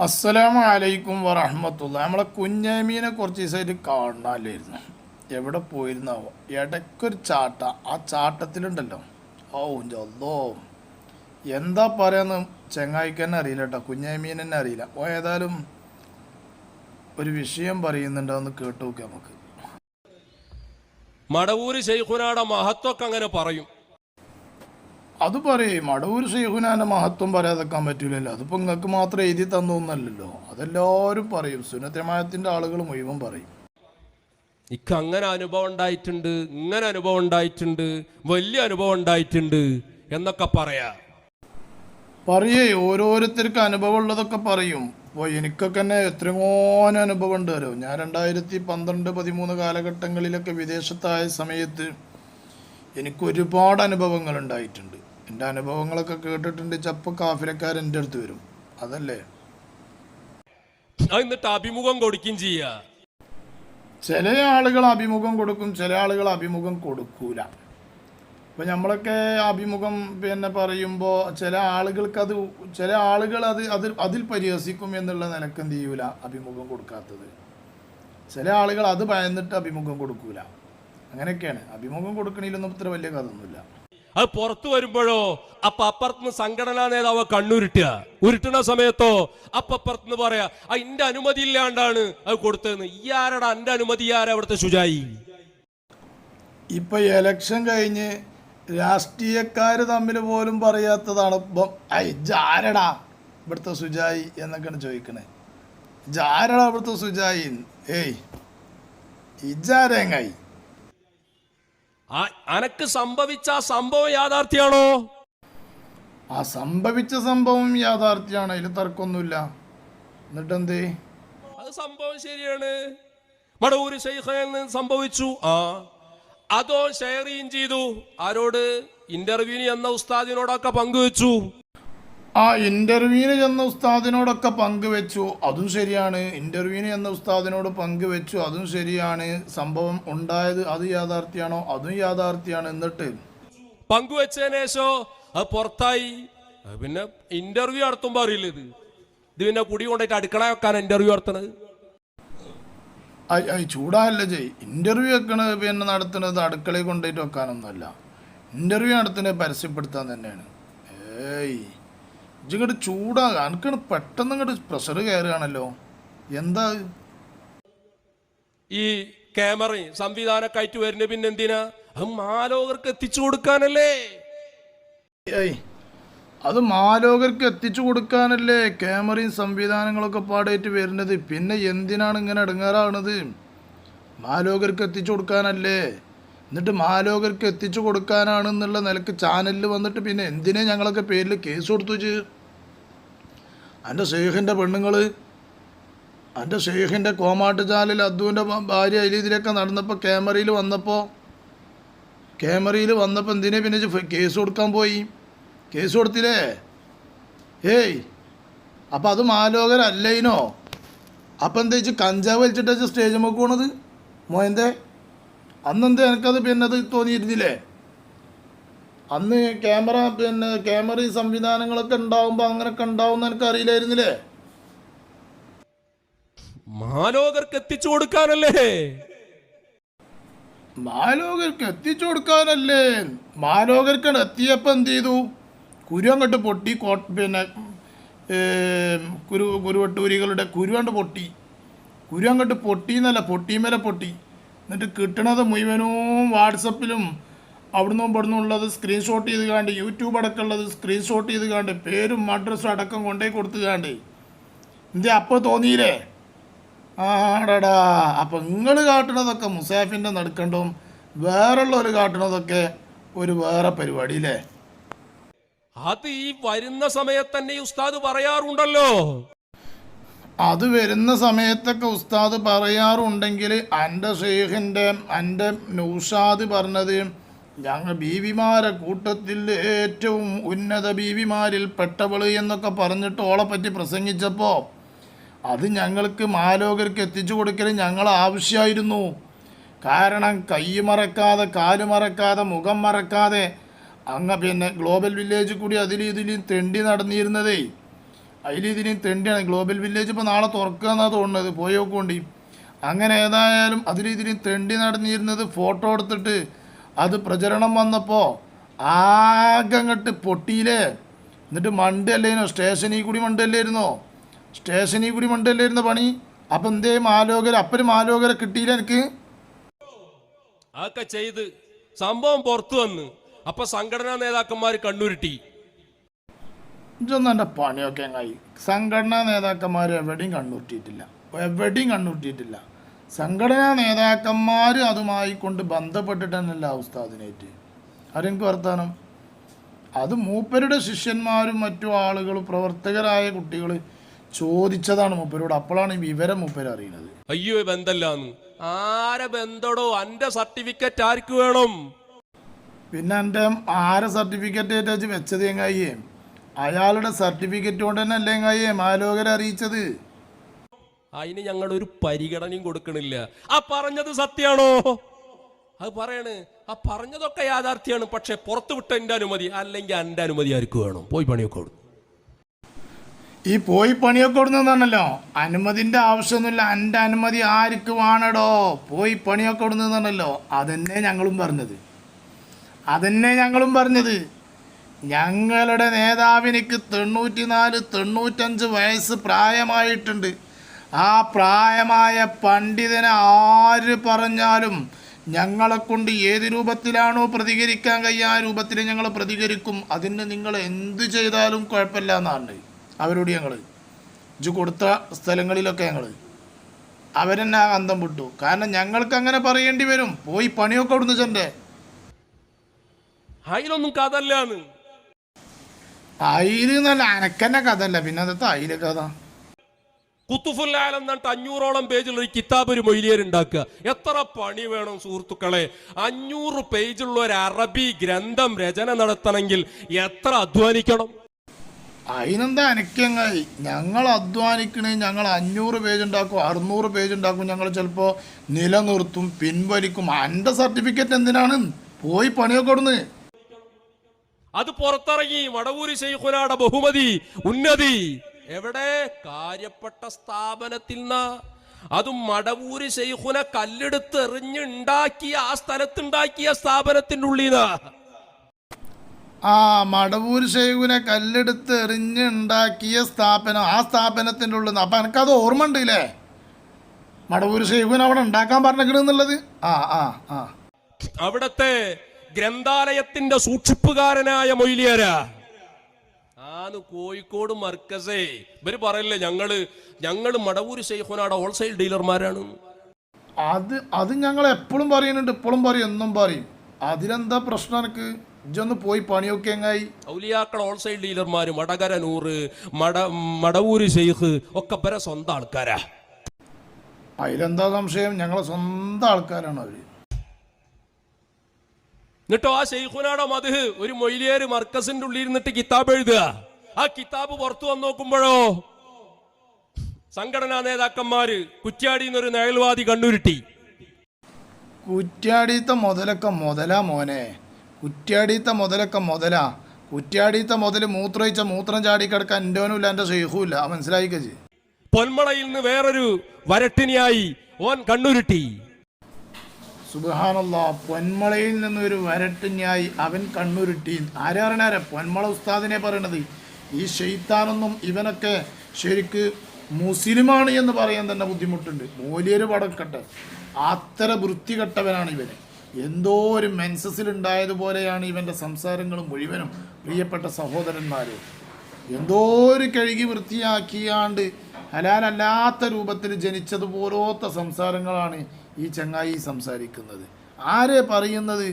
അസ്സലാമു അലൈക്കും വറഹ്മത്തുള്ളാഹി. നമ്മളെ കുഞ്ഞാമീനെ കുറച്ച് ദിവസമായിട്ട് കാണാനില്ലായിരുന്നു. എവിടെ പോയിരുന്നാവോ? ഇടയ്ക്കൊരു ചാട്ട, ആ ചാട്ടത്തിലുണ്ടല്ലോ, ഓ ജല്ലോ, എന്താ പറയാന്ന് ചെങ്ങായിക്ക് തന്നെ അറിയില്ല കേട്ടോ, കുഞ്ഞാമീൻ തന്നെ അറിയില്ല. ഓ ഏതായാലും ഒരു വിഷയം പറയുന്നുണ്ടോ എന്ന് കേട്ടു നോക്കാം നമുക്ക്. മടവൂര് ശൈഖുനാടെ മഹത്വമൊക്കെ അങ്ങനെ പറയും. അത് പറയും, മടവൂർ ശൈഖുനാൻ്റെ മഹത്വം പറയാതെക്കാൻ പറ്റൂലല്ലോ. അതിപ്പോൾ നിങ്ങൾക്ക് മാത്രം എഴുതി തന്നൊന്നല്ലല്ലോ, അതെല്ലാവരും പറയും. സുന്നത്ത് ജമാഅത്തിൻ്റെ ആളുകൾ മുഴുവൻ പറയും. ഇക്ക് അങ്ങനെ അനുഭവം ഉണ്ടായിട്ടുണ്ട്, ഇങ്ങനെ അനുഭവം ഉണ്ടായിട്ടുണ്ട്, വലിയ അനുഭവം ഉണ്ടായിട്ടുണ്ട് എന്നൊക്കെ പറയാ. പറയേ, ഓരോരുത്തർക്ക് അനുഭവം ഉള്ളതൊക്കെ പറയും. ഇപ്പോൾ എനിക്കൊക്കെ തന്നെ എത്രയോ അനുഭവം ഉണ്ട് വരും. ഞാൻ 2012-13 കാലഘട്ടങ്ങളിലൊക്കെ വിദേശത്തായ സമയത്ത് എനിക്ക് ഒരുപാട് അനുഭവങ്ങൾ ഉണ്ടായിട്ടുണ്ട്. എൻ്റെ അനുഭവങ്ങളൊക്കെ കേട്ടിട്ടുണ്ട്. ചപ്പ കാഫിലക്കാർ എൻ്റെ അടുത്ത് വരും, അതല്ലേ. എന്നിട്ട് അഭിമുഖം കൊടുക്കുകയും ചെയ്യുക. ചില ആളുകൾ അഭിമുഖം കൊടുക്കും, ചില ആളുകൾ അഭിമുഖം കൊടുക്കൂല. ഇപ്പം നമ്മളൊക്കെ അഭിമുഖം പറയുമ്പോൾ ചില ആളുകൾ അതിൽ പരിഹസിക്കും എന്നുള്ള നിലക്ക് എന്ത് ചെയ്യൂല, അഭിമുഖം കൊടുക്കാത്തത്. ചില ആളുകൾ അത് ഭയന്നിട്ട് അഭിമുഖം കൊടുക്കൂല. അങ്ങനെയൊക്കെയാണ്. അഭിമുഖം കൊടുക്കണതിലൊന്നും ഇത്ര വലിയ കഥയൊന്നുമില്ല. അത് പുറത്തു വരുമ്പോഴോ അപ്പുറത്തുനിന്ന് സംഘടനാ നേതാവ് ഉരുട്ടുന്ന സമയത്തോ അപ്പുറത്തുനിന്ന് പറയാ എന്റെ അനുമതി ഇല്ലാണ്ടാണ് അത് കൊടുത്തതെന്ന്. ആരടാ എന്റെ അനുമതി? ആരാ അവിടുത്തെ ശുചായി? ഇപ്പൊ എലക്ഷൻ കഴിഞ്ഞ് രാഷ്ട്രീയക്കാർ തമ്മിൽ പോലും പറയാത്തതാണ് ഇപ്പം ജാരടാ ഇവിടുത്തെ സുജായി എന്നൊക്കെയാണ് ചോദിക്കണേ. ജാരടാ ഇവിടുത്തെ സുജായി? ഏയ് ഇജാരങ്ങായി. അനക്ക് സംഭവിച്ച ആ സംഭവം യാഥാർത്ഥ്യാണോ? ആ സംഭവിച്ച സംഭവം യാഥാർത്ഥ്യമാണ്, അതിൽ തർക്കമൊന്നുമില്ല. എന്നിട്ടെന്തേ? അത് സംഭവം ശരിയാണ്. മടവൂര് ശൈഖിന് സംഭവിച്ചു. അതോ ഷെയറിയും ചെയ്തു. ആരോട്? ഇന്റർവ്യൂവിന് എന്ന ഉസ്താദിനോടൊക്കെ പങ്കുവെച്ചു. ആ ഇന്റർവ്യൂവിന് ചെന്ന ഉസ്താദിനോടൊക്കെ പങ്കുവെച്ചു, അതും ശരിയാണ്. ഇന്റർവ്യൂവിന് ചെന്ന ഉസ്താദിനോട് പങ്കുവെച്ചു, അതും ശരിയാണ്. സംഭവം ഉണ്ടായത് അത് യാഥാർത്ഥ്യമാണോ? അതും യാഥാർത്ഥ്യമാണ്. എന്നിട്ട് പങ്കുവെച്ചതിന് ശേഷം അത് പുറത്തായി. പിന്നെ ഇന്റർവ്യൂ നടത്തുമ്പോ അറിയില്ല ഇത് പിന്നെ കുടി കൊണ്ടിട്ട് അടുക്കള വെക്കാൻ ഇന്റർവ്യൂ നടത്തണത്. ചൂടാല്ല ചെയ്. ഇന്റർവ്യൂ വെക്കണത് നടത്തുന്നത് അടുക്കളയിൽ കൊണ്ടുപോയിട്ട് വെക്കാനൊന്നുമല്ല. ഇന്റർവ്യൂ നടത്തുന്നത് പരസ്യപ്പെടുത്താൻ തന്നെയാണ്. ഏയ് ഇങ്ങോട്ട് ചൂടാകാൻ എനിക്കാണ് പെട്ടെന്ന് ഇങ്ങോട്ട് പ്രഷർ കയറുകയാണല്ലോ. എന്താ ഈ ക്യാമറയും സംവിധാനമൊക്കെ ആയിട്ട് വരുന്ന പിന്നെ എന്തിനാ? അത് മാലോകർക്ക് എത്തിച്ചു കൊടുക്കാനല്ലേ. അത് മാലോകർക്ക് എത്തിച്ചു കൊടുക്കാനല്ലേ ക്യാമറയും സംവിധാനങ്ങളൊക്കെ പാടായിട്ട് വരുന്നത്. പിന്നെ എന്തിനാണ് ഇങ്ങനെ ഇടങ്ങാറാണത്? മാലോകർക്ക് എത്തിച്ചു കൊടുക്കാനല്ലേ. എന്നിട്ട് മാലോകർക്ക് എത്തിച്ചു കൊടുക്കാനാണെന്നുള്ള നിലക്ക് ചാനലിൽ വന്നിട്ട് പിന്നെ എന്തിനാ ഞങ്ങളൊക്കെ പേരിൽ കേസ് കൊടുത്തു വെച്ച്? എൻ്റെ ഷെയ്ഖിൻ്റെ പെണ്ണുങ്ങൾ, എൻ്റെ ഷെയ്ഖിൻ്റെ കോമാട്ട് ചാലിൽ അദ്ദുവിൻ്റെ ഭാര്യ അതിൽ ഇതിലൊക്കെ നടന്നപ്പോൾ ക്യാമറയിൽ വന്നപ്പോൾ എന്തിനാ പിന്നെ കേസ് കൊടുക്കാൻ പോയി? കേസ് കൊടുത്തില്ലേ? ഏയ് അപ്പം അത് മാലോകരല്ലേനോ? അപ്പം എന്താ വെച്ച് കഞ്ചാവ് വലിച്ചിട്ട് സ്റ്റേജ് നമുക്ക് പോണത് മോയന്തേ? അന്നെന്താ എനിക്കത് അത് തോന്നിയിരുന്നില്ലേ? അന്ന് ക്യാമറയും സംവിധാനങ്ങളൊക്കെ ഉണ്ടാവുമ്പോൾ അങ്ങനെയൊക്കെ ഉണ്ടാവുമെന്ന് എനിക്ക് അറിയില്ലായിരുന്നില്ലേ? മാലോകർക്ക് എത്തിച്ചു കൊടുക്കാനല്ലേ. മാലോകർക്ക് എത്തിച്ചു കൊടുക്കാനല്ലേ. മാലോകർക്കാണ് എത്തിയപ്പോൾ എന്ത് ചെയ്തു? കുരു അങ്ങോട്ട് പൊട്ടി. കുരുവട്ടൂരികളുടെ കുരു അങ്ങോട്ട് പൊട്ടിന്നല്ല, പൊട്ടിമേലെ പൊട്ടി. എന്നിട്ട് കിട്ടണത് മുഴുവനും വാട്സപ്പിലും അവിടുന്നും ഇവിടുന്നും ഉള്ളത് സ്ക്രീൻഷോട്ട് ചെയ്ത് കാണ്ട്, യൂട്യൂബ് അടക്കമുള്ളത് സ്ക്രീൻഷോട്ട് ചെയ്ത് കാണ്ട്, പേരും അഡ്രസ്സും അടക്കം കൊണ്ടേ കൊടുത്ത് കാണ്ട്. എന്തേ അപ്പോൾ തോന്നിയില്ലേ? ആടടാ. അപ്പം നിങ്ങൾ കാട്ടണതൊക്കെ മുസാഫിൻ്റെ നടക്കണ്ടും, വേറുള്ളവർ കാട്ടണതൊക്കെ ഒരു വേറെ പരിപാടി അല്ലേ? അത് ഈ വരുന്ന സമയത്ത് തന്നെ ഉസ്താദ് പറയാറുണ്ടല്ലോ. അത് വരുന്ന സമയത്തൊക്കെ ഉസ്താദ് പറയാറുണ്ടെങ്കിൽ എൻ്റെ നൗഷാദ് പറഞ്ഞത് ഞങ്ങൾ ബീവിമാരെ കൂട്ടത്തിൽ ഏറ്റവും ഉന്നത ബീവിമാരിൽ പെട്ടവൾ എന്നൊക്കെ പറഞ്ഞിട്ട് ഓളെ പറ്റി പ്രസംഗിച്ചപ്പോൾ അത് ഞങ്ങൾക്ക് മാലോകർക്ക് എത്തിച്ചു കൊടുക്കൽ ഞങ്ങൾ ആവശ്യമായിരുന്നു. കാരണം കൈ മറക്കാതെ, കാല് മറക്കാതെ, മുഖം മറക്കാതെ ഗ്ലോബൽ വില്ലേജിൽ കൂടി ഇതിലും തെണ്ടി നടന്നിരുന്നതേ. അതിലിതിനും തെണ്ടിയാണ്. ഗ്ലോബൽ വില്ലേജ് ഇപ്പോൾ നാളെ തുറക്കുക എന്നാണ് തോന്നുന്നത്, പോയി നോക്കുകൊണ്ട്. അങ്ങനെ ഏതായാലും അതിലിതിനും തെണ്ടി നടന്നിരുന്നത് ഫോട്ടോ എടുത്തിട്ട് അത് പ്രചരണം വന്നപ്പോൾ ആകെ അങ്ങോട്ട് പൊട്ടിയില്ലേ. എന്നിട്ട് മണ്ടല്ലേനോ, സ്റ്റേഷനിൽ കൂടി മണ്ടല്ലായിരുന്നോ, സ്റ്റേഷനിൽ കൂടി മണ്ടല്ലായിരുന്ന പണി. അപ്പം എന്തേ മാലോകര, അപ്പര് മാലോകര കിട്ടിയില്ല എനിക്ക്. അതൊക്കെ ചെയ്ത് സംഭവം പുറത്തു വന്ന് അപ്പൊ സംഘടനാ നേതാക്കന്മാർ കണ്ണുരുട്ടി. ഇതൊന്നും എൻ്റെ പണിയൊക്കെ എങ്ങായി. സംഘടനാ നേതാക്കന്മാർ എവിടെയും കണ്ണുരുട്ടിയിട്ടില്ല, എവിടെയും കണ്ണുരുട്ടിയിട്ടില്ല. സംഘടനാ നേതാക്കന്മാർ അതുമായി കൊണ്ട് ബന്ധപ്പെട്ടിട്ട് തന്നെയല്ല ഉസ്താദിനായിട്ട് ആരെനിക്ക് വർത്താനം. അത് മൂപ്പരുടെ ശിഷ്യന്മാരും മറ്റു ആളുകൾ, പ്രവർത്തകരായ കുട്ടികൾ ചോദിച്ചതാണ് മൂപ്പരോട്. അപ്പോഴാണ് ഈ വിവരം മൂപ്പര് അറിയുന്നത്. അയ്യോ ബന്ധല്ലാന്ന്. ആരെ ബന്ധടോ? അന്റെ സർട്ടിഫിക്കറ്റ് ആർക്ക് വേണം? പിന്നെ എൻ്റെ ആരെ സർട്ടിഫിക്കറ്റ് ആയിട്ട് വെച്ചത് എങ്ങായേ? അയാളുടെ സർട്ടിഫിക്കറ്റ് കൊണ്ട് തന്നെ അല്ലേ എങ്ങായേ മാലോകരെ അറിയിച്ചത്? അതിന് ഞങ്ങളൊരു പരിഗണനയും കൊടുക്കണില്ല. ആ പറഞ്ഞത് സത്യാണോ? അത് പറയണ്. ആ പറഞ്ഞതൊക്കെ യാഥാർത്ഥ്യമാണ്. പക്ഷെ പുറത്തു വിട്ട എൻ്റെ അനുമതി, അല്ലെങ്കിൽ എൻ്റെ അനുമതി ആർക്ക് വേണം? പോയി പണിയൊക്കെ കൊടുക്കും. ഈ പോയി പണിയൊക്കെ കൊടുക്കുന്നതാണല്ലോ, അനുമതിൻ്റെ ആവശ്യമൊന്നുമില്ല. എൻ്റെ അനുമതി ആർക്ക് വേണടോ? പോയി പണിയൊക്കെ കൊടുക്കുന്നതാണല്ലോ. അതന്നെ ഞങ്ങളും പറഞ്ഞത്, അതന്നെ ഞങ്ങളും പറഞ്ഞത്. ഞങ്ങളുടെ നേതാവിനിക്ക് 94-95 വയസ്സ് പ്രായമായിട്ടുണ്ട്. ആ പ്രായമായ പണ്ഡിതനെ ആര് പറഞ്ഞാലും ഞങ്ങളെക്കൊണ്ട് ഏത് രൂപത്തിലാണോ പ്രതികരിക്കാൻ കഴിയുക ആ രൂപത്തിൽ ഞങ്ങൾ പ്രതികരിക്കും. അതിന് നിങ്ങൾ എന്ത് ചെയ്താലും കുഴപ്പമില്ല എന്നാണ് അവരോട് ഞങ്ങൾ. ഇജ് കൊടുത്ത സ്ഥലങ്ങളിലൊക്കെ ഞങ്ങൾ അവരെന്നെ ആ അന്തം വിട്ടു. കാരണം ഞങ്ങൾക്ക് അങ്ങനെ പറയേണ്ടി വരും. പോയി പണിയൊക്കെ കൊടുന്നു ചെൻ്റെ. അതിലൊന്നും കഥല്ലാന്ന്. അയില് നല്ല അനക്കന്നെ കഥല്ല, പിന്നെ അതത്തെ അയില് കഥ. കുത്തുഫുല്ലാലം എന്നിട്ട് 500ഓളം പേജുള്ള ഒരു കിതാബ് ഒരു മൊയ്ലിയരുണ്ടാക്കുക. എത്ര പണി വേണം സുഹൃത്തുക്കളെ? 500 പേജുള്ള ഒരു അറബി ഗ്രന്ഥം രചന നടത്തണമെങ്കിൽ എത്ര അധ്വാനിക്കണം? അതിനെന്താ അനക്കങ്ങായി? ഞങ്ങൾ അധ്വാനിക്കണേ, ഞങ്ങൾ 500 പേജ് ഉണ്ടാക്കും, 600 പേജ് ഉണ്ടാക്കും. ഞങ്ങൾ ചിലപ്പോൾ നിലനിർത്തും, പിൻവലിക്കും. എൻ്റെ സർട്ടിഫിക്കറ്റ് എന്തിനാണ്? പോയി പണിയൊക്കെ കൊടുന്ന്. അത് പുറത്തിറങ്ങി. മടവൂരി ശൈഖുനാടെ ബഹുമതി, ഉന്നതി എവിടെ? കാര്യപ്പെട്ട സ്ഥാപനത്തിൽ നിന്ന്. അതും മടവൂരി ശൈഖുന കല്ലെടുത്ത് എറിഞ്ഞുണ്ടാക്കിയ ആ സ്ഥലത്തുണ്ടാക്കിയ സ്ഥാപനത്തിൻ്റെ ഉള്ളിൽ നിന്ന്. ആ മടവൂർ ശൈഖുനെ കല്ലെടുത്ത് എറിഞ്ഞുണ്ടാക്കിയ സ്ഥാപനം, ആ സ്ഥാപനത്തിൻ്റെ ഉള്ളിൽ നിന്ന്. അപ്പം എനിക്കത് ഓർമ്മ ഉണ്ടല്ലേ, മടവൂർ ശൈഖുന അവിടെ ഉണ്ടാക്കാൻ പറഞ്ഞിട്ടുള്ളത്. ആ ആ ആ അവിടത്തെ ഗ്രന്ഥാലയത്തിന്റെ സൂക്ഷിപ്പുകാരനായ മൊയ്ലിയാരാ ആന്ന് കോഴിക്കോട് മർക്കസേ. ഇവര് പറയില്ലേ ഞങ്ങള് മടവൂര് ശൈഖുനാടെ ഹോൾസെയിൽ ഡീലർമാരാണ്. അത് ഞങ്ങൾ എപ്പോഴും പറയുന്നുണ്ട്, ഇപ്പോഴും പറയും, എന്നും പറയും. അതിലെന്താ പ്രശ്നം? എനിക്ക് ഇജൊന്ന് പോയി പണിയൊക്കെ എങ്ങായി. ഔലിയാക്കൾ ഹോൾസെയിൽ ഡീലർമാര് മടകര നൂറ്, മടവൂര് ശൈഖ് ഒക്കെ ഇവരെ സ്വന്തം ആൾക്കാരാ. അതിലെന്താ സംശയം? ഞങ്ങളെ സ്വന്തം ആൾക്കാരാണ് അവര്. എന്നിട്ടോ ആ ശൈഖുനാടെ മദ്ഹ് ഒരു മൊയ്ലിയേര് മർക്കസിന്റെ ഉള്ളിൽ ഇരുന്നിട്ട് കിതാബ് എഴുതുക. ആ കിതാബ് പുറത്തു വന്ന് നോക്കുമ്പോഴോ സംഘടനാ നേതാക്കന്മാര് കുറ്റ്യാടിന്നൊരു നയൽവാദി കണ്ണുരുട്ടി. കുറ്റ്യാടിയത്തെ മുതലൊക്കെ മുതലാ മോനെ, കുറ്റ്യാടിയത്തെ മുതലൊക്കെ മുതലാ. കുറ്റ്യാടിയത്തെ മുതൽ മൂത്രമൊഴിച്ച മൂത്രം ചാടിക്കിടക്കാൻ എൻ്റെവനുമില്ല, എൻ്റെ ഷെയ്ഖുമില്ല. മനസ്സിലായിക്കച്ച്. പൊന്മളയിൽ നിന്ന് വേറൊരു വരട്ടിനിയായി ഓൻ കണ്ണുരുട്ടി. സുബ്ഹാനല്ലാ, പൊന്മളയിൽ നിന്നൊരു വരട്ടിഞ്ഞായി അവൻ കണ്ണുരുട്ടി. ആരാ പറഞ്ഞാരാ? പൊന്മള ഉസ്താദിനെ പറയണത്. ഈ ഷെയ്ത്താനൊന്നും ഇവനൊക്കെ ശരിക്ക് മുസ്ലിമാണ് എന്ന് പറയാൻ തന്നെ ബുദ്ധിമുട്ടുണ്ട്. മൂല്യര് പടക്കട്ടെ, അത്ര വൃത്തികെട്ടവനാണ് ഇവന്. എന്തോ ഒരു മെൻസസിലുണ്ടായതുപോലെയാണ് ഇവൻ്റെ സംസാരങ്ങൾ മുഴുവനും. പ്രിയപ്പെട്ട സഹോദരന്മാരെ, എന്തോ ഒരു കഴുകി വൃത്തിയാക്കിയാണ്ട് ഹലാലല്ലാത്ത രൂപത്തിൽ ജനിച്ചതുപോലത്തെ സംസാരങ്ങളാണ് ഈ ചങ്ങായി സംസാരിക്കുന്നത്. ആരെ പറയുന്നത്?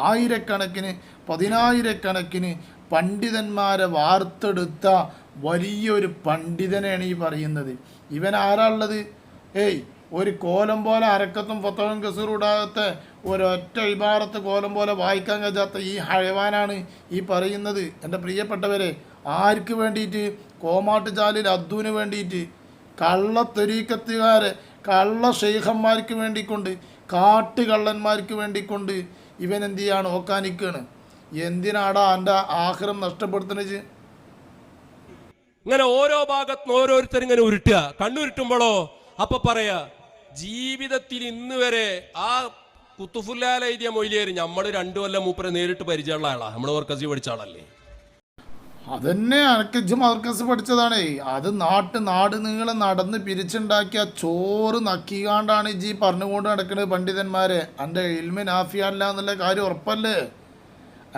ആയിരക്കണക്കിന് 10,000-കണക്കിന് പണ്ഡിതന്മാരെ വാർത്തെടുത്ത വലിയൊരു പണ്ഡിതനെയാണ് ഈ പറയുന്നത്. ഇവൻ ആരാളുള്ളത്? ഒരു കോലം പോലെ അരക്കത്തും ഫത്തവും കസൂറുടാകത്തെ ഒരൊറ്റ ഇബാറത്ത് കോലം പോലെ വായിക്കാൻ കഴിയാത്ത ഈ ഹഴവാനാണ് ഈ പറയുന്നത്. എൻ്റെ പ്രിയപ്പെട്ടവരെ, ആർക്ക് വേണ്ടിയിട്ട്? കോമാട്ട് ചാലിൽ അദ്ദൂന് വേണ്ടിയിട്ട്, കള്ള തെരീക്കത്തുകാരെ, കള്ള ഷെയ്ഖന്മാർക്ക് വേണ്ടിക്കൊണ്ട്, കാട്ടുകള്ളന്മാർക്ക് വേണ്ടിക്കൊണ്ട് ഇവൻ എന്ത് ചെയ്യാണ്? ഓക്കാനിക്കാണ്. എന്തിനാടാ എൻ്റെ ആഖിറം നഷ്ടപ്പെടുത്തുന്നത്? ഇങ്ങനെ ഓരോ ഭാഗത്തുനിന്ന് ഓരോരുത്തർ ഇങ്ങനെ ഉരുട്ടുക. കണ്ണുരുട്ടുമ്പോഴോ അപ്പൊ പറയാ ജീവിതത്തിൽ ഇന്ന് വരെ ആ കുത്തുഫുല്ലാല എഴുതിയ മൊയ്ലിയേര് നമ്മൾ 2 കൊല്ലം മൂപ്പരെ നേരിട്ട് പരിചയമുള്ള ആളാ. നമ്മൾ വർക്കസി പഠിച്ച ആളല്ലേ. അതന്നെ അനക്ക് മർക്കസ് പഠിച്ചതാണേ. അത് നാട് നീളെ നടന്ന് പിരിച്ചുണ്ടാക്കിയ ചോറ് നക്കിക്കാണ്ടാണ് ഇജ്ജി പറഞ്ഞുകൊണ്ട് നടക്കുന്നത് പണ്ഡിതന്മാരെ. എൻ്റെ ഇൽമി നാഫിയല്ല എന്നുള്ള കാര്യം ഉറപ്പല്ലേ?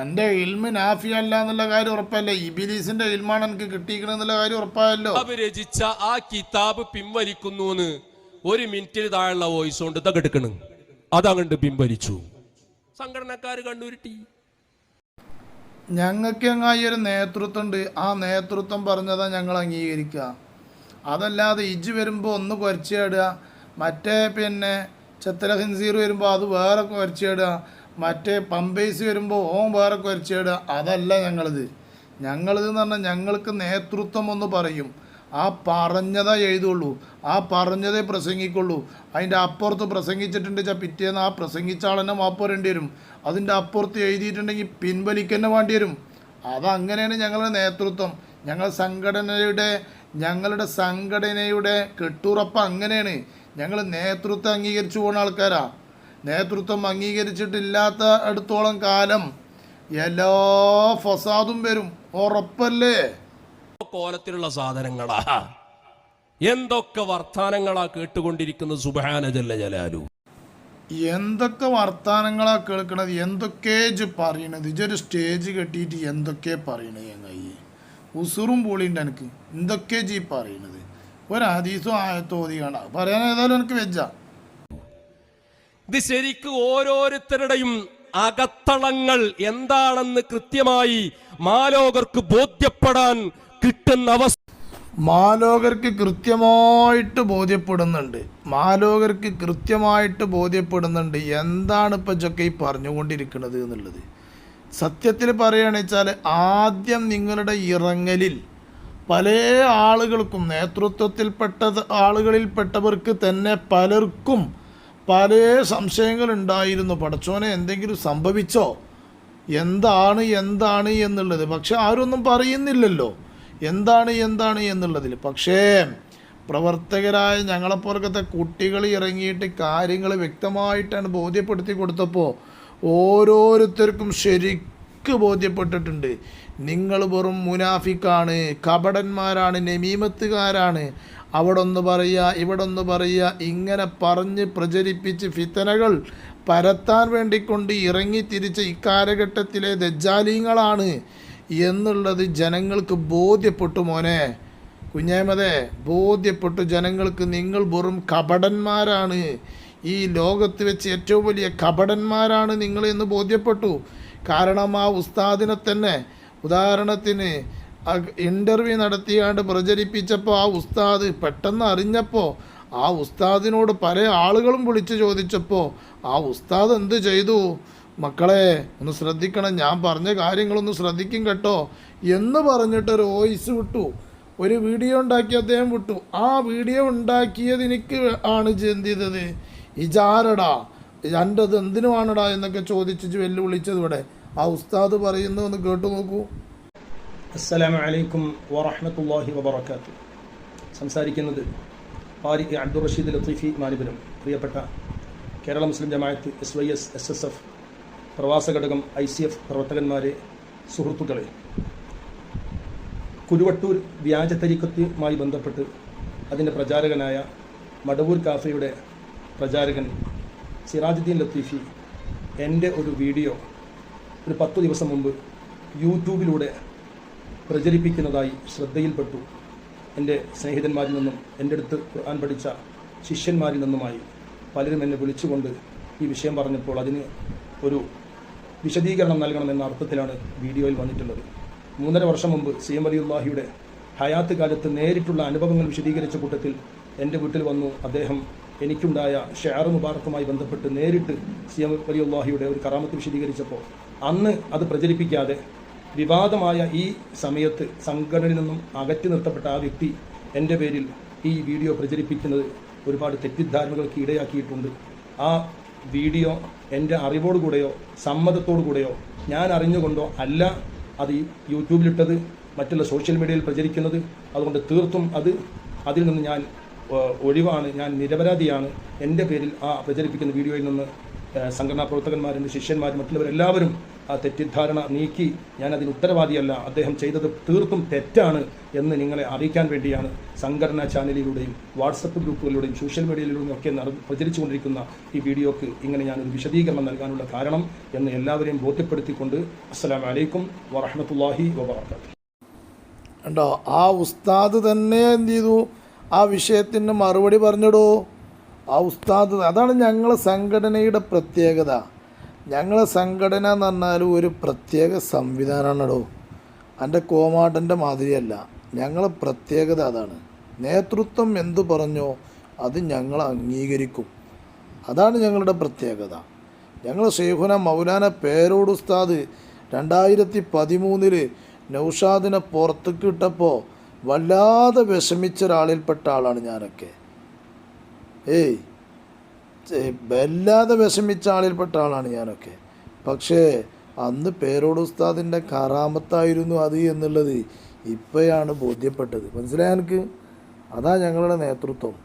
എൻ്റെ ഇൽമി നാഫിയല്ല എന്നുള്ള കാര്യം ഉറപ്പല്ലേ? ഇബിലീസിന്റെ ഇൽമാണ് എനിക്ക് കിട്ടിയിരിക്കണെന്നുള്ള കാര്യം ഉറപ്പായല്ലോ. രചിച്ച ആ കിതാബ് പിൻവലിക്കുന്നു 1 മിനിറ്റിൽ താഴെയുള്ള വോയിസ് കൊണ്ട് ഇതൊക്കെ അതങ്ങണ്ട് പിൻവലിച്ചു. സംഘടനക്കാര് കണ്ണുരുട്ടി. ഞങ്ങൾക്ക് എങ്ങായി ഒരു നേതൃത്വം ഉണ്ട്. ആ നേതൃത്വം പറഞ്ഞതാ ഞങ്ങൾ അംഗീകരിക്കുക. അതല്ലാതെ ഇജ്ജ് വരുമ്പോൾ ഒന്ന് കുരച്ചിടുക, മറ്റേ പിന്നെ ചെത്തല ഹിൻസീർ വരുമ്പോൾ അത് വേറെ കുരച്ചിടുക, മറ്റേ പമ്പേസ് വരുമ്പോൾ ഓൻ വേറെ കുരച്ചിടുക. അതല്ല ഞങ്ങളിത് എന്ന് പറഞ്ഞാൽ ഞങ്ങൾക്ക് നേതൃത്വം ഒന്ന് പറയും. ആ പറഞ്ഞതേ എഴുതുള്ളൂ, ആ പറഞ്ഞതേ പ്രസംഗിക്കുള്ളൂ. അതിൻ്റെ അപ്പുറത്ത് പ്രസംഗിച്ചിട്ടുണ്ട് പിറ്റേന്ന് ആ പ്രസംഗിച്ച ആളെന്നെ മാപ്പ് വരേണ്ടി വരും. അതിൻ്റെ അപ്പുറത്ത് എഴുതിയിട്ടുണ്ടെങ്കിൽ പിൻവലിക്കന്നെ വേണ്ടി വരും. അതങ്ങനെയാണ് ഞങ്ങളുടെ നേതൃത്വം. ഞങ്ങളുടെ സംഘടനയുടെ കെട്ടുറപ്പ് അങ്ങനെയാണ്. ഞങ്ങൾ നേതൃത്വം അംഗീകരിച്ചു പോകുന്ന ആൾക്കാരാ. നേതൃത്വം അംഗീകരിച്ചിട്ടില്ലാത്ത അടുത്തോളം കാലം എല്ലാ ഫസാദും വരും. ഉറപ്പല്ലേ? കോലത്തിലുള്ള സാധനങ്ങളാ, എന്തൊക്കെ വർത്താനങ്ങളാ കേട്ടുകൊണ്ടിരിക്കുന്നത്. സുബ്ഹാന ജല്ല ജലാലു. എന്തൊക്കെ വർത്താനങ്ങളാ കേൾക്കണത്, എന്തൊക്കെ ഇജ്ജ് പറയണത്. ഇജ്ജൊരു സ്റ്റേജ് കെട്ടിയിട്ട് എന്തൊക്കെ പറയണത്. ചങ്ങായി ഉസുറും പൊളിയുണ്ട് എനിക്ക്. എന്തൊക്കെ ഇജ്ജ് പറയണത്. ഒരു ഹദീസും ആയത്തോ ഓതിയാണ് പറയാൻ ഏതായാലും എനിക്ക് വെച്ചാ. ഇത് ശരിക്കും ഓരോരുത്തരുടെയും അകത്തളങ്ങൾ എന്താണെന്ന് കൃത്യമായി മാലോകർക്ക് ബോധ്യപ്പെടാൻ കിട്ടുന്ന അവസ്ഥ മാലോകർക്ക് കൃത്യമായിട്ട് ബോധ്യപ്പെടുന്നുണ്ട് എന്താണ് ഇപ്പം ഇതൊക്കെ ഈ പറഞ്ഞുകൊണ്ടിരിക്കുന്നത് എന്നുള്ളത്. സത്യത്തിൽ പറയുകയാണെന്ന് വെച്ചാൽ ആദ്യം നിങ്ങളുടെ ഇറങ്ങലിൽ പല ആളുകൾക്കും ആളുകളിൽപ്പെട്ടവർക്ക് തന്നെ പലർക്കും പല സംശയങ്ങളുണ്ടായിരുന്നു. പടച്ചോനെ എന്തെങ്കിലും സംഭവിച്ചോ, എന്താണ് എന്നുള്ളത്. പക്ഷെ ആരൊന്നും പറയുന്നില്ലല്ലോ എന്താണ് എന്നുള്ളതിൽ. പക്ഷേ പ്രവർത്തകരായ ഞങ്ങളെപ്പോലത്തെ കുട്ടികൾ ഇറങ്ങിയിട്ട് കാര്യങ്ങൾ വ്യക്തമായിട്ടാണ് ബോധ്യപ്പെടുത്തി കൊടുത്തപ്പോൾ ഓരോരുത്തർക്കും ശരിക്ക് ബോധ്യപ്പെട്ടിട്ടുണ്ട്. നിങ്ങൾ വെറും മുനാഫിക്കാണ്, കപടന്മാരാണ്, നമീമത്തുകാരാണ്, അവിടൊന്ന് പറയുക ഇവിടൊന്ന് പറയുക, ഇങ്ങനെ പറഞ്ഞ് പ്രചരിപ്പിച്ച് ഫിത്തനകൾ പരത്താൻ വേണ്ടിക്കൊണ്ട് ഇറങ്ങിത്തിരിച്ച ഇക്കാലഘട്ടത്തിലെ ദജ്ജാലീങ്ങളാണ് എന്നുള്ളത് ജനങ്ങൾക്ക് ബോധ്യപ്പെട്ടു. മോനെ കുഞ്ഞാമതെ, ബോധ്യപ്പെട്ടു ജനങ്ങൾക്ക്. നിങ്ങൾ വെറും കപടന്മാരാണ്, ഈ ലോകത്ത് വെച്ച് ഏറ്റവും വലിയ കപടന്മാരാണ് നിങ്ങൾ എന്ന് ബോധ്യപ്പെട്ടു. കാരണം ആ ഉസ്താദിനെ തന്നെ ഉദാഹരണത്തിന് ഇൻ്റർവ്യൂ നടത്തിയാണ്ട് പ്രചരിപ്പിച്ചപ്പോൾ ആ ഉസ്താദ് പെട്ടെന്ന് അറിഞ്ഞപ്പോൾ ആ ഉസ്താദിനോട് പല ആളുകളും വിളിച്ചു ചോദിച്ചപ്പോൾ ആ ഉസ്താദ് എന്ത് ചെയ്തു? മക്കളെ ഒന്ന് ശ്രദ്ധിക്കണം, ഞാൻ പറഞ്ഞ കാര്യങ്ങളൊന്ന് ശ്രദ്ധിക്കും കേട്ടോ എന്ന് പറഞ്ഞിട്ടൊരു വോയിസ് വിട്ടു, ഒരു വീഡിയോ ഉണ്ടാക്കി അദ്ദേഹം വിട്ടു. ആ വീഡിയോ ഉണ്ടാക്കിയത് എനിക്ക് ആണ് എന്ത് ചെയ്തത്, ഇജാരടാ എൻ്റെത് എന്തിനുമാണടാ എന്നൊക്കെ ചോദിച്ച് വെല്ലുവിളിച്ചത്. ഇവിടെ ആ ഉസ്താദ് പറയുന്നു, ഒന്ന് കേട്ടു നോക്കൂ. അസ്സലാമു അലൈക്കും വറഹ്മത്തുള്ളാഹി വബറകാതുഹു. സംസാരിക്കുന്നത് ഖാരി അബ്ദുർ റഷീദ് ലത്തീഫി മാലിപുരം. പ്രിയപ്പെട്ട കേരള മുസ്ലിം ജമാഅത്ത് SYS SSF പ്രവാസ ഘടകം ICF പ്രവർത്തകന്മാരെ, സുഹൃത്തുക്കളെ, കുരുവട്ടൂർ വ്യാജ തരീഖത്തുമായി ബന്ധപ്പെട്ട് അതിൻ്റെ പ്രചാരകനായ മടവൂർ കാഫയുടെ പ്രചാരകൻ സിറാജുദ്ദീൻ ലത്തീഫി എൻ്റെ ഒരു വീഡിയോ ഒരു 10 ദിവസം മുമ്പ് യൂട്യൂബിലൂടെ പ്രചരിപ്പിക്കുന്നതായി ശ്രദ്ധയിൽപ്പെട്ടു. എൻ്റെ സ്നേഹിതന്മാരിൽ നിന്നും എൻ്റെ അടുത്ത് ഖുർആൻ പഠിച്ച ശിഷ്യന്മാരിൽ നിന്നുമായി പലരും എന്നെ വിളിച്ചുകൊണ്ട് ഈ വിഷയം പറഞ്ഞപ്പോൾ അതിന് ഒരു വിശദീകരണം നൽകണമെന്ന അർത്ഥത്തിലാണ് വീഡിയോയിൽ വന്നിട്ടുള്ളത്. 3.5 വർഷം മുമ്പ് CM വലിയുള്ളാഹിയുടെ ഹയാത്ത് കാലത്ത് നേരിട്ടുള്ള അനുഭവങ്ങൾ വിശദീകരിച്ച കൂട്ടത്തിൽ എൻ്റെ വീട്ടിൽ വന്നു. അദ്ദേഹം എനിക്കുണ്ടായ ഷെയർ മുബാറക്കുമായി ബന്ധപ്പെട്ട് നേരിട്ട് CM വലിയുള്ളാഹിയുടെ ഒരു കറാമത്ത് വിശദീകരിച്ചപ്പോൾ അന്ന് അത് പ്രചരിപ്പിക്കാതെ വിവാദമായ ഈ സമയത്ത് സംഘടനയിൽ നിന്നും അകറ്റി നിർത്തപ്പെട്ട ആ വ്യക്തി എൻ്റെ പേരിൽ ഈ വീഡിയോ പ്രചരിപ്പിക്കുന്നത് ഒരുപാട് തെറ്റിദ്ധാരണകൾക്ക് ഇടയാക്കിയിട്ടുണ്ട്. ആ വീഡിയോ എൻ്റെ അറിവോടുകൂടെയോ സമ്മതത്തോടു കൂടെയോ ഞാൻ അറിഞ്ഞുകൊണ്ടോ അല്ല അത് യൂട്യൂബിലിട്ടത്. മറ്റുള്ള സോഷ്യൽ മീഡിയയിൽ പ്രചരിക്കുന്നത്. അതുകൊണ്ട് തീർത്തും അതിൽ നിന്ന് ഞാൻ ഒഴിവാണ്, ഞാൻ നിരപരാധിയാണ്. എൻ്റെ പേരിൽ ആ പ്രചരിപ്പിക്കുന്ന വീഡിയോയിൽ നിന്ന് സംഘടനാ പ്രവർത്തകന്മാരും ശിഷ്യന്മാരും മറ്റുള്ളവരെല്ലാവരും ആ തെറ്റിദ്ധാരണ നീക്കി ഞാനതിന് ഉത്തരവാദിയല്ല, അദ്ദേഹം ചെയ്തത് തീർത്തും തെറ്റാണ് എന്ന് നിങ്ങളെ അറിയിക്കാൻ വേണ്ടിയാണ് സംഘടനാ ചാനലിലൂടെയും വാട്സപ്പ് ഗ്രൂപ്പുകളിലൂടെയും സോഷ്യൽ മീഡിയയിലൂടെയും ഒക്കെ പ്രചരിച്ചുകൊണ്ടിരിക്കുന്ന ഈ വീഡിയോക്ക് ഇങ്ങനെ ഞാനൊരു വിശദീകരണം നൽകാനുള്ള കാരണം എന്ന് എല്ലാവരെയും ബോധ്യപ്പെടുത്തിക്കൊണ്ട് അസ്സലാമു അലൈക്കും വറഹ്മത്തുള്ളാഹി വബറകാതുഹു. കണ്ടോ, ആ ഉസ്താദ് തന്നെ എന്ത് ചെയ്തു, ആ വിഷയത്തിന് മറുപടി പറഞ്ഞിടോ. ആ ഉസ്താദ്, അതാണ് ഞങ്ങളെ സംഘടനയുടെ പ്രത്യേകത. ഞങ്ങളെ സംഘടന എന്ന് പറഞ്ഞാൽ ഒരു പ്രത്യേക സംവിധാനമാണോ, എൻ്റെ കോമാട്ടൻ്റെ മാതിരിയല്ല. ഞങ്ങളെ പ്രത്യേകത അതാണ്. നേതൃത്വം എന്തു പറഞ്ഞോ അത് ഞങ്ങൾ അംഗീകരിക്കും. അതാണ് ഞങ്ങളുടെ പ്രത്യേകത. ഞങ്ങൾ ശൈഖുന മൗലാന പേരോട് ഉസ്താദ് 2013 നൗഷാദിനെ പുറത്തേക്ക് ഇട്ടപ്പോൾ വല്ലാതെ വിഷമിച്ച ഒരാളിൽപ്പെട്ട ആളാണ് ഞാനൊക്കെ. വല്ലാതെ വിഷമിച്ച ആളിൽപ്പെട്ട ആളാണ് ഞാനൊക്കെ. പക്ഷേ അന്ന് പേരോട് ഉസ്താദിൻ്റെ കറാമത്തായിരുന്നു അത് എന്നുള്ളത് ഇപ്പോഴാണ് ബോധ്യപ്പെട്ടത്. മനസ്സിലായ എനിക്ക്? അതാ ഞങ്ങളുടെ നേതൃത്വം.